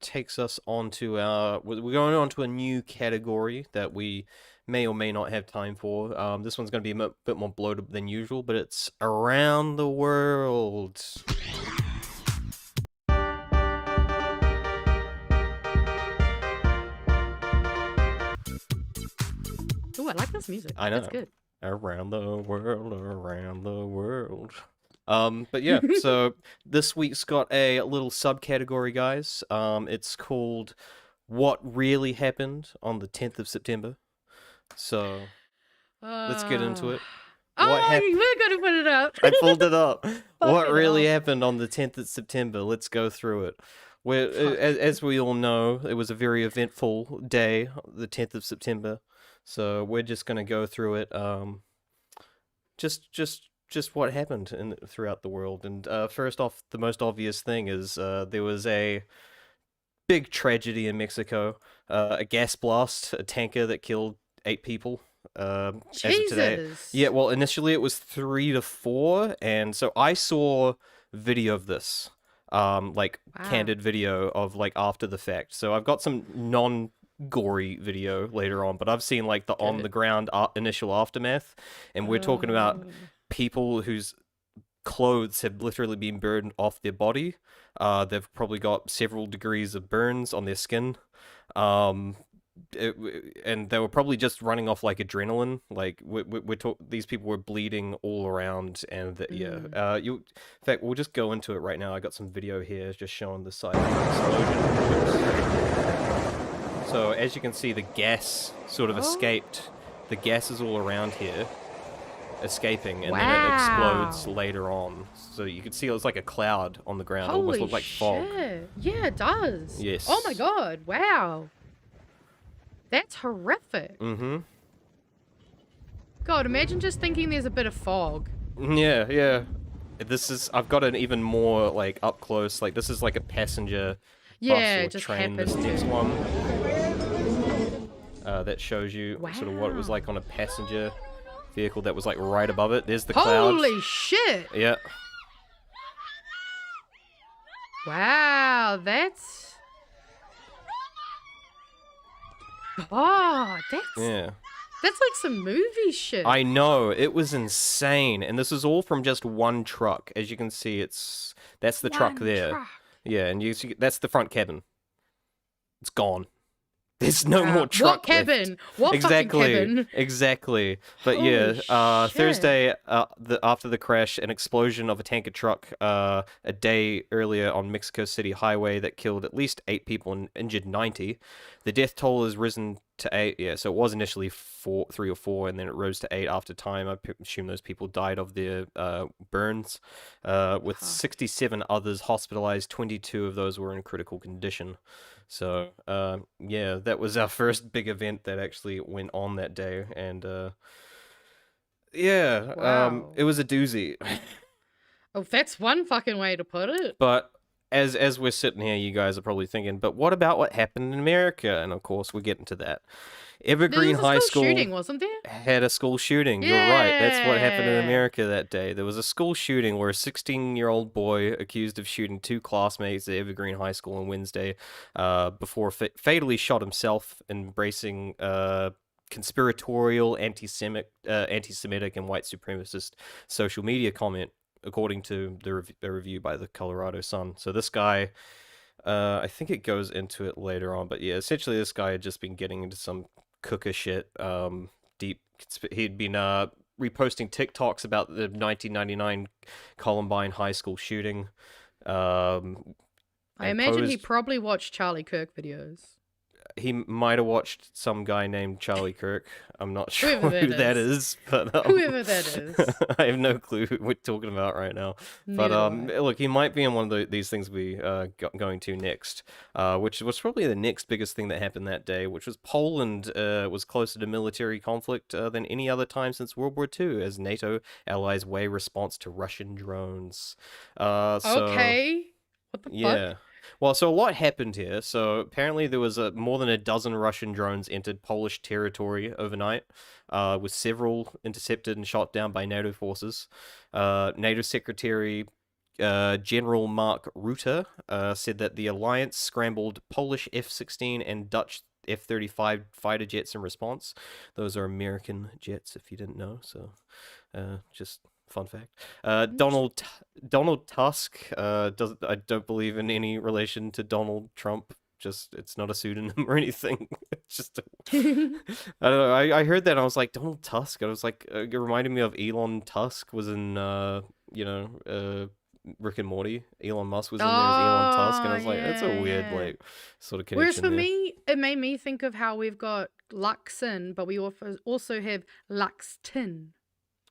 takes us on to we're going on to a new category that we may or may not have time for. This one's going to be a bit more bloated than usual, but it's around the world. Ooh, I like this music. I know. That's good. Around the world, around the world. But yeah, so this week's got a little subcategory, guys. It's called What Really Happened on the 10th of September. So let's get into it. What Oh, you were going to put it up. I pulled it up. What Fucking really hell. happened on the 10th of September? Let's go through it. As we all know, it was a very eventful day, the 10th of September. So we're just gonna go through it. Just what happened throughout the world. And first off, the most obvious thing is there was a big tragedy in Mexico. A gas blast, a tanker that killed 8 people. As of today. Jesus. Yeah, well, initially it was 3 to 4, and so I saw video of this, like Wow. candid video of like after the fact. So I've got some non-gory video later on, but I've seen like the on the ground initial aftermath, and we're talking about people whose clothes have literally been burned off their body. They've probably got several degrees of burns on their skin. And they were probably just running off like adrenaline. Like these people were bleeding all around, and in fact, we'll just go into it right now. I got some video here just showing the site of the explosion. So as you can see, the gas sort of escaped. The gas is all around here, escaping, and then it explodes later on. So you can see it was like a cloud on the ground. Holy almost looked like fog. Yeah, it does. Yes. Oh my god, wow. That's horrific. Mm-hmm. God, imagine just thinking there's a bit of fog. Yeah. I've got an even more, like, up close, like, this is like a passenger bus or just train, happened. this next one. That shows you sort of what it was like on a passenger vehicle that was, like, right above it. There's the clouds. Holy shit! Yeah. Wow, that's... Oh, Yeah. That's like some movie shit. I know, it was insane, and this is all from just one truck. As you can see, that's the truck there. Yeah, and you see that's the front cabin. It's gone. There's no more truck. What cabin? Left. What exactly, fucking cabin? Exactly. But Holy yeah, shit. Thursday, after the crash, an explosion of a tanker truck a day earlier on Mexico City Highway that killed at least 8 people and injured 90. The death toll has risen to 8. Yeah, so it was initially 3 or 4, and then it rose to 8 after time. I assume those people died of their burns, with 67 others hospitalized. 22 of those were in critical condition. So, yeah, that was our first big event that actually went on that day, and, it was a doozy. Oh, that's one fucking way to put it. But as we're sitting here, you guys are probably thinking, but what about what happened in America? And of course, we're getting to that. Evergreen High School shooting, wasn't there? had a school shooting. You're right. That's what happened in America that day. There was a school shooting where a 16-year-old boy accused of shooting 2 classmates at Evergreen High School on Wednesday before fatally shot himself, embracing conspiratorial, anti-Semitic and white supremacist social media comment, according to the review by the Colorado Sun. So this guy... I think it goes into it later on, but yeah, essentially this guy had just been getting into some cooker shit. He'd been reposting TikToks about the 1999 Columbine High School shooting. I imagine he probably watched Charlie Kirk videos. He might have watched some guy named Charlie Kirk. I'm not sure Whoever who that is, but whoever that is. I have no clue who we're talking about right now. But look, he might be in one of these things we going to next, which was probably the next biggest thing that happened that day, which was Poland was closer to military conflict than any other time since World War II, as NATO allies weigh response to Russian drones. Okay. What the fuck? Well, so a lot happened here. So apparently there was more than a dozen Russian drones entered Polish territory overnight, with several intercepted and shot down by NATO forces. NATO Secretary General Mark Rutte said that the alliance scrambled Polish F-16 and Dutch F-35 fighter jets in response. Those are American jets, if you didn't know. So, just fun fact. Donald Tusk doesn't. I don't believe in any relation to Donald Trump. Just it's not a pseudonym or anything. It's just I don't know. I heard that and I was like Donald Tusk. I was like it reminded me of Elon Tusk was in Rick and Morty. Elon Musk was in there as Elon Tusk, and I Oh, was like, that's a weird yeah. like sort of Whereas connection for there. me, it made me think of how we've got Luxon, but we also have Luxton.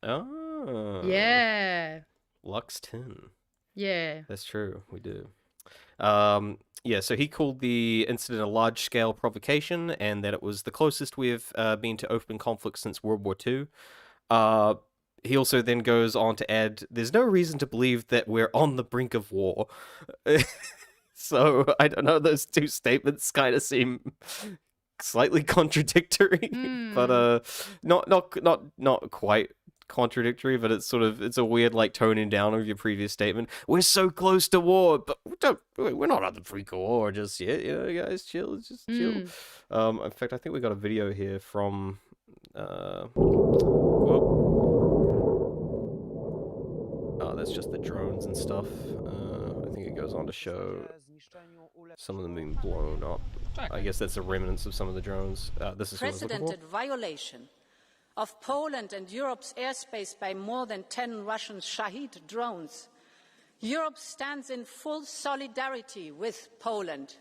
Oh, Yeah. Luxton. Yeah. That's true. We do. Yeah, so he called the incident a large-scale provocation, and that it was the closest we've been to open conflict since World War II. He also then goes on to add, "There's no reason to believe that we're on the brink of war." So I don't know. Those two statements kind of seem slightly contradictory, but not quite contradictory, but it's a weird like toning down of your previous statement. We're so close to war, but we're not on the brink of war just yet. You know, guys, chill, just chill. In fact, I think we got a video here from oh, that's just the drones and stuff. I think it goes on to show some of them being blown up. I guess that's the remnants of some of the drones. This is what I was looking for. Unprecedented violation of Poland and Europe's airspace by more than 10 Russian Shahid drones. Europe stands in full solidarity with Poland.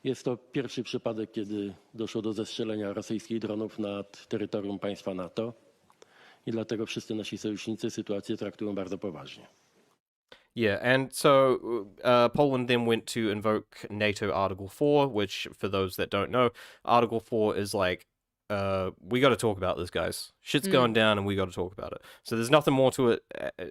Jest to pierwszy przypadek, kiedy doszło do zestrzelenia rosyjskich dronów nad terytorium państwa NATO i dlatego wszyscy nasi sojusznicy sytuację traktują bardzo poważnie. Yeah, and so Poland then went to invoke NATO Article 4, which, for those that don't know, Article 4 is like, we got to talk about this, guys. Shit's going down, and we got to talk about it. So there's nothing more to it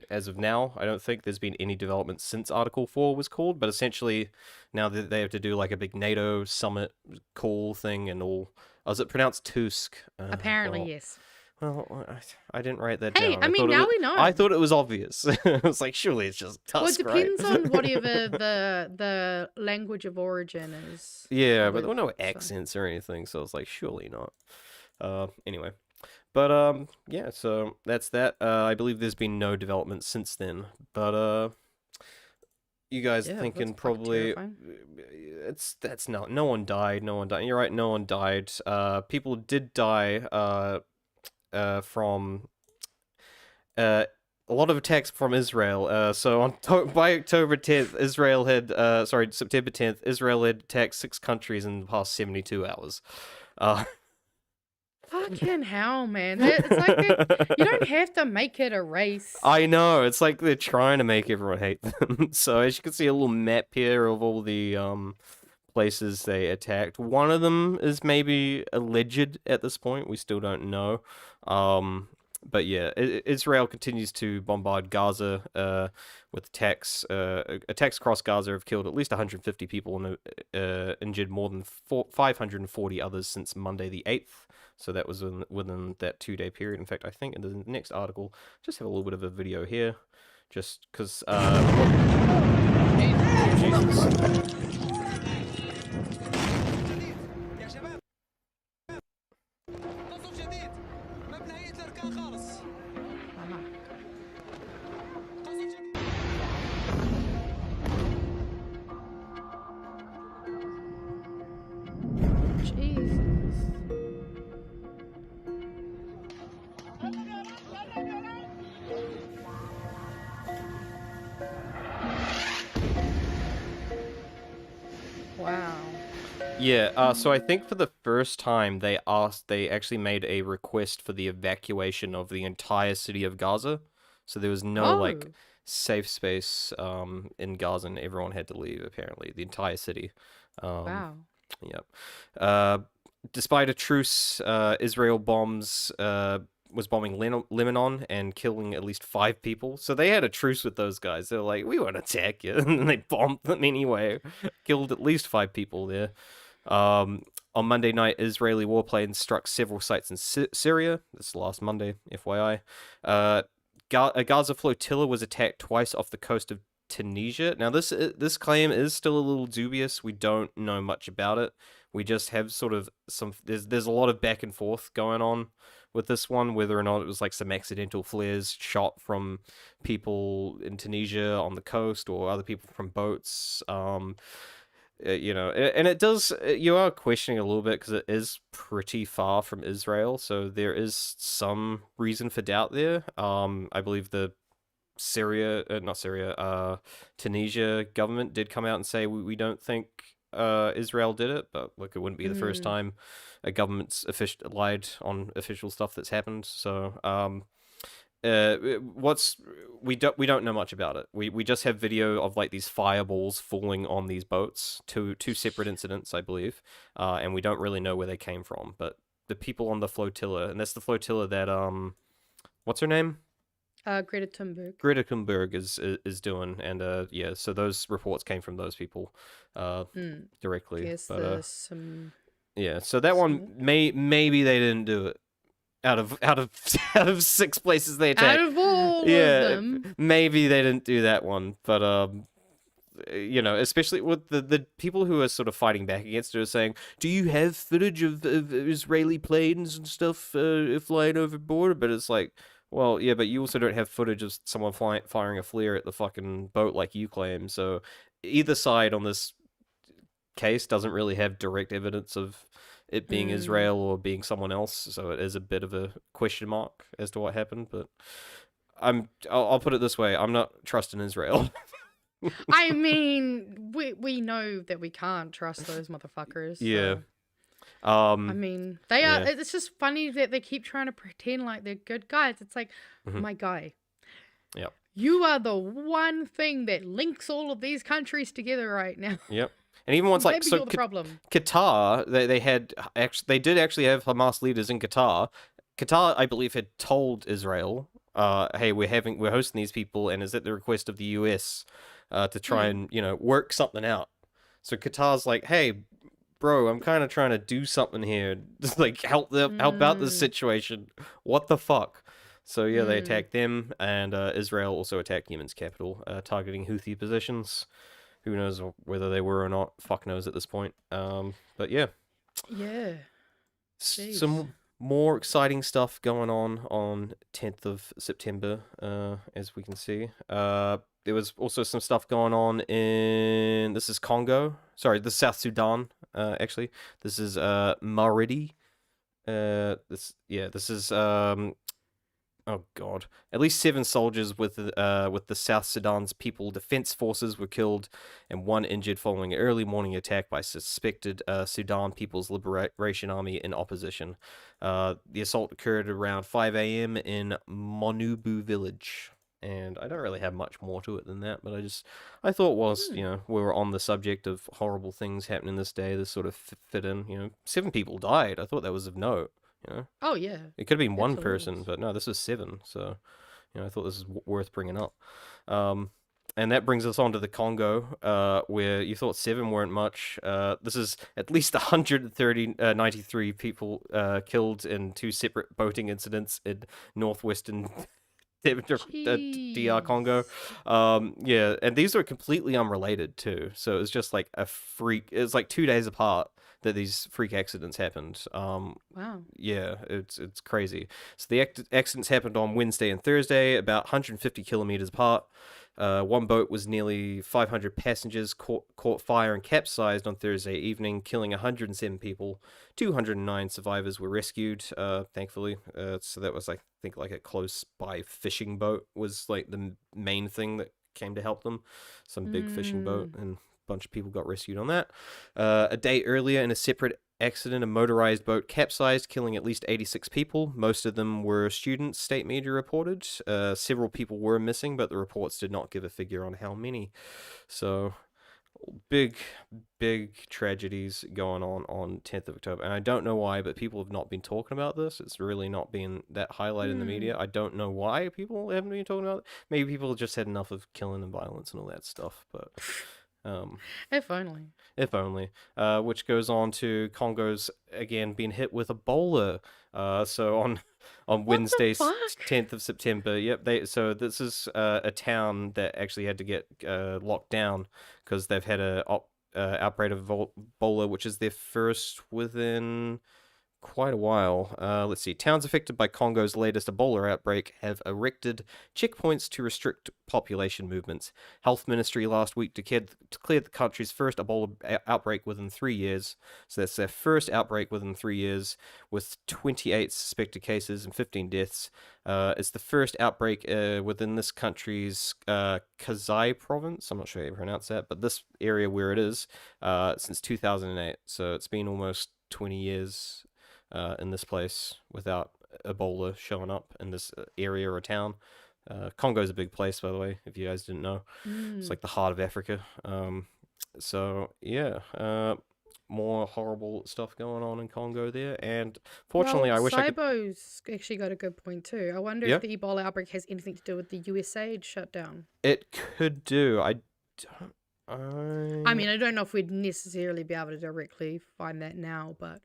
as of now. I don't think there's been any development since Article 4 was called, but essentially now that they have to do like a big NATO summit call thing and all. Oh, is it pronounced Tusk? Apparently, yes. Well, I didn't write that Hey, down. I mean, now we know. I thought it was obvious. I was like, surely it's just Tusk, Well, it depends right? on whatever the language of origin is. Yeah, but there were no accents or anything, so I was like, surely not. Anyway. But, yeah, so that's that. I believe there's been no development since then. But, you guys thinking that's probably terrifying. that's not no one died. You're right, no one died. People did die from a lot of attacks from Israel. So by October 10th, September 10th, Israel had attacked 6 countries in the past 72 hours. Fucking hell, man. It's like you don't have to make it a race. I know, it's like they're trying to make everyone hate them. So as you can see a little map here of all the places they attacked. One of them is maybe alleged at this point. We still don't know. But yeah, Israel continues to bombard Gaza with attacks. Attacks across Gaza have killed at least 150 people and injured more than 540 others since Monday the 8th. So that was within that 2-day period. In fact, I think in the next article, just have a little bit of a video here, just because. Jesus. Wow. Yeah, so I think for the first time they actually made a request for the evacuation of the entire city of Gaza. So there was no like safe space in Gaza, and everyone had to leave apparently, the entire city. Wow. Yep. Despite a truce, Israel was bombing Lebanon and killing at least 5 people. So they had a truce with those guys. They were like, we won't attack you. And they bombed them anyway. Killed at least 5 people there. On Monday night, Israeli warplanes struck several sites in Syria. This is last Monday, FYI. A Gaza flotilla was attacked twice off the coast of Tunisia. Now, this claim is still a little dubious. We don't know much about it. We just have sort of some. There's a lot of back and forth going on with this one, whether or not it was like some accidental flares shot from people in Tunisia on the coast or other people from boats. And it does. You are questioning a little bit because it is pretty far from Israel, so there is some reason for doubt there. I believe the Tunisia government did come out and say we don't think Israel did it, but look, it wouldn't be the first time a government's lied on official stuff that's happened. So we don't know much about it. We just have video of like these fireballs falling on these boats, two separate incidents, I believe, and we don't really know where they came from. But the people on the flotilla, and that's the flotilla that what's her name? Greta Thunberg. Greta Thunberg is doing, and yeah, so those reports came from those people directly. Yes, but there's some. yeah, so that one maybe they didn't do it out of 6 places they attacked. Out of all of them. Maybe they didn't do that one, but especially with the people who are sort of fighting back against it are saying, do you have footage of Israeli planes and stuff flying over border? But it's like, well, yeah, but you also don't have footage of someone firing a flare at the fucking boat like you claim. So either side on this case doesn't really have direct evidence of it being Israel or being someone else. So it is a bit of a question mark as to what happened. But I'll put it this way: I'm not trusting Israel. I mean, we know that we can't trust those motherfuckers. So. Yeah. I mean, they are. yeah. It's just funny that they keep trying to pretend like they're good guys. It's like, my guy. Yep. You are the one thing that links all of these countries together right now. Yep. And even once like Maybe so you're the problem. Qatar, they did actually have Hamas leaders in Qatar. Qatar, I believe, had told Israel, hey, we're hosting these people, and is at the request of the US to try and work something out. So Qatar's like, hey, bro, I'm kind of trying to do something here, just like help out this situation. What the fuck? So yeah, they attacked them, and Israel also attacked Yemen's capital, targeting Houthi positions. Who knows whether they were or not? Fuck knows at this point. But yeah. Yeah. Some more exciting stuff going on 10th of September, as we can see. There was also some stuff going on this is Congo. Sorry, this is South Sudan, actually. This is Maridi. This is oh god. At least 7 soldiers with the South Sudan's People Defense Forces were killed and 1 injured following an early morning attack by suspected Sudan People's Liberation Army in opposition. The assault occurred around 5 a.m. in Monubu village. And I don't really have much more to it than that, but I thought whilst, we were on the subject of horrible things happening this day, this sort of fit in, 7 people died. I thought that was of note. Oh yeah. It could have been one Absolutely. person, but no, this was 7. So, I thought this is worth bringing up. And that brings us on to the Congo, where you thought 7 weren't much. This is at least 93 people killed in 2 separate boating incidents in northwestern DR Congo. Yeah, and these are completely unrelated too. So it's just like it's like 2 days apart that these freak accidents happened. Wow. Yeah, it's crazy. So the accidents happened on Wednesday and Thursday, about 150 kilometers apart. One boat was nearly 500 passengers caught fire and capsized on Thursday evening, killing 107 people. 209 survivors were rescued, thankfully. So that was, I think, like a close by fishing boat was like the main thing that came to help them. Some big fishing boat, and a bunch of people got rescued on that. A day earlier, in a separate accident, a motorized boat capsized, killing at least 86 people. Most of them were students, state media reported. Several people were missing, but the reports did not give a figure on how many. So, big tragedies going on 10th of October. And I don't know why, but people have not been talking about this. It's really not been that highlighted in the media. I don't know why people haven't been talking about it. Maybe people just had enough of killing and violence and all that stuff, but If only. If only. Which goes on to Congo's again being hit with Ebola. So on What the Wednesday, fuck? 10th of September. Yep. So this is a town that actually had to get locked down because they've had a outbreak of Ebola, which is their first within quite a while. Let's see. Towns affected by Congo's latest Ebola outbreak have erected checkpoints to restrict population movements. Health Ministry last week declared the country's first Ebola outbreak within 3 years. So that's their first outbreak within 3 years, with 28 suspected cases and 15 deaths. It's the first outbreak within this country's Kasai province. I'm not sure how you pronounce that, but this area where it is since 2008. So it's been almost 20 years in this place without Ebola showing up in this area or town. Congo's a big place, by the way, if you guys didn't know. It's like the heart of Africa. So yeah, more horrible stuff going on in Congo there. And fortunately, well, I wish I could. Cybo's actually got a good point too. I wonder Yeah? if the Ebola outbreak has anything to do with the USA shutdown. It could do. I don't. I mean, I don't know if we'd necessarily be able to directly find that now, but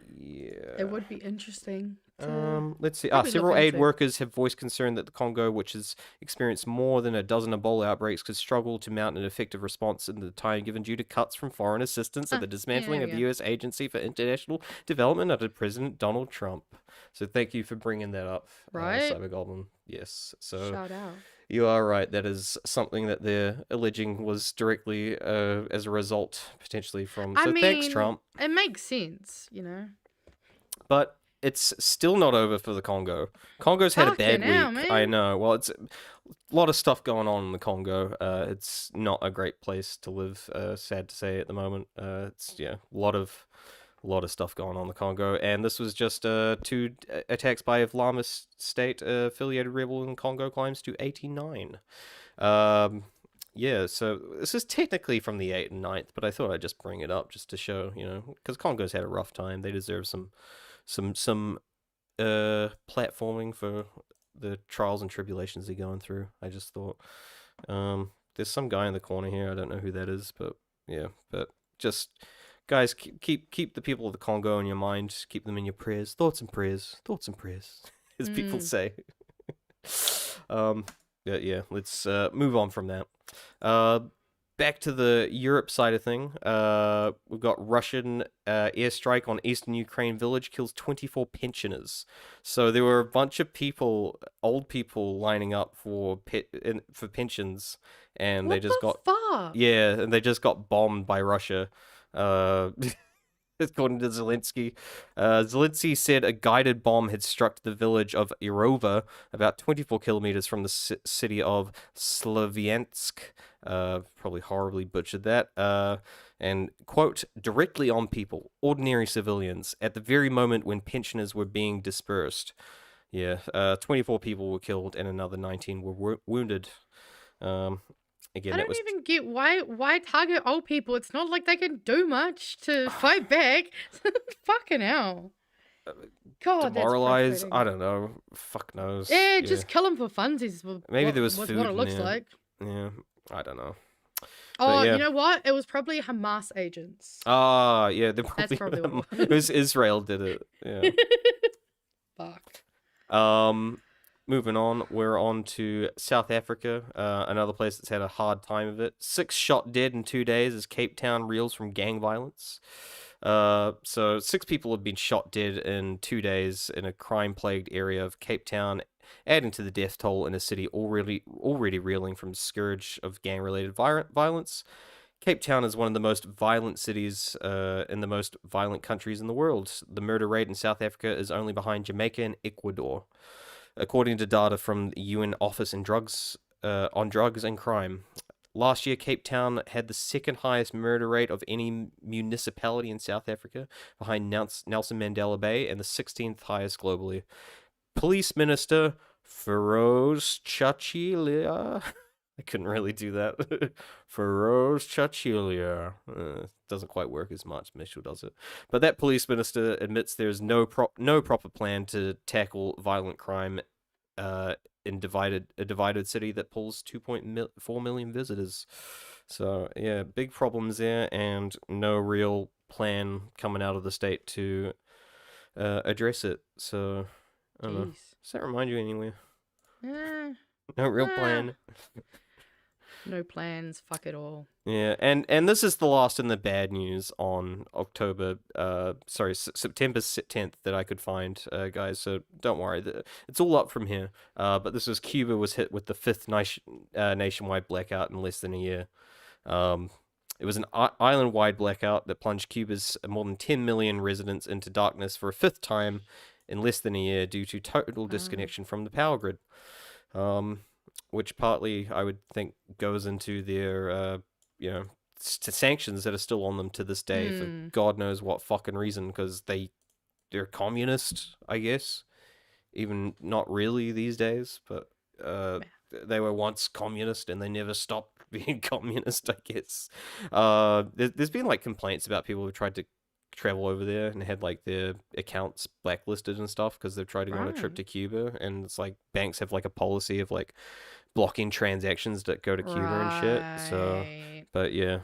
Yeah. it would be interesting. To Let's see. probably Several look aid into. workers have voiced concern that the Congo, which has experienced more than a dozen Ebola outbreaks, could struggle to mount an effective response in the time given due to cuts from foreign assistance and the dismantling there of the we go. U.S. Agency for International Development under President Donald Trump. So thank you for bringing that up, Right? Cyber Goblin. Yes. So Shout out. you are right. That is something that they're alleging was directly as a result, potentially from. I So mean, thanks, Trump. it makes sense, you know. But it's still not over for the Congo. Congo's had a bad Fucking hell, week. man. I know. Well, it's a lot of stuff going on in the Congo. It's not a great place to live. Sad to say at the moment. It's a lot of stuff going on in the Congo, and this was just 2 attacks by Islamist State affiliated rebel in Congo climbs to 89. Yeah, so this is technically from the 8th and 9th, but I thought I'd just bring it up just to show, because Congo's had a rough time. They deserve some platforming for the trials and tribulations they're going through. I just thought there's some guy in the corner here. I don't know who that is, but yeah, but just guys, keep the people of the Congo in your mind. Keep them in your prayers, thoughts and prayers, as people say. Yeah, let's move on from that. Back to the Europe side of thing. We've got Russian airstrike on eastern Ukraine village kills 24 pensioners. So there were a bunch of people, old people, lining up for pensions, and they just got fuck? and they just got bombed by Russia. According to Zelensky. Zelensky said a guided bomb had struck the village of Irova, about 24 kilometers from the city of Slaviansk. Probably horribly butchered that. And, quote, directly on people, ordinary civilians, at the very moment when pensioners were being dispersed. Yeah, 24 people were killed and another 19 were wounded. Again, I don't even get why target old people. It's not like they can do much to fight back. Fucking hell. God, demoralize. that's I don't know. Fuck knows. Yeah, just kill them for funsies. Maybe there was what food it in looks there. like. Yeah, I don't know. Oh, yeah. you know what? It was probably Hamas agents. Ah, yeah, they That's probably what it it was Israel did it. Yeah. Fuck. Moving on, we're on to South Africa, another place that's had a hard time of it. 6 shot dead in 2 days as Cape Town reels from gang violence. So 6 people have been shot dead in 2 days in a crime-plagued area of Cape Town, adding to the death toll in a city already reeling from the scourge of gang-related violence. Cape Town is one of the most violent cities in the most violent countries in the world. The murder rate in South Africa is only behind Jamaica and Ecuador, according to data from the UN Office on Drugs and Crime. Last year, Cape Town had the 2nd highest murder rate of any municipality in South Africa, behind Nelson Mandela Bay, and the 16th highest globally. Police Minister Feroz Chachilia. I couldn't really do that. Feroz Chachilia. Doesn't quite work as much. Mitchell does it. But that police minister admits there's no proper plan to tackle violent crime in a divided city that pulls 2.4 million visitors. So yeah, big problems there, and no real plan coming out of the state to address it. So I don't know. Jeez. Does that remind you anywhere? Eh, No real Ah. plan. no plans. Fuck it all. Yeah, and this is the last in the bad news on September 10th that I could find, guys. So don't worry, it's all up from here. But this was Cuba was hit with the fifth nationwide blackout in less than a year. It was an island-wide blackout that plunged Cuba's more than 10 million residents into darkness for a fifth time in less than a year due to total disconnection from the power grid. Which partly I would think goes into their sanctions that are still on them to this day for God knows what fucking reason, because they're communist, I guess. Even not really these days, but they were once communist and they never stopped being communist, I guess. There's been like complaints about people who tried to travel over there and had like their accounts blacklisted and stuff because they've tried to go on a trip to Cuba, and it's like banks have like a policy of like blocking transactions that go to Cuba and shit. So, but yeah,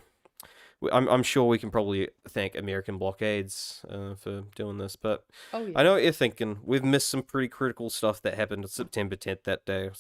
I'm sure we can probably thank American blockades for doing this. But Oh, yeah. I know what you're thinking. We've missed some pretty critical stuff that happened on September 10th that day.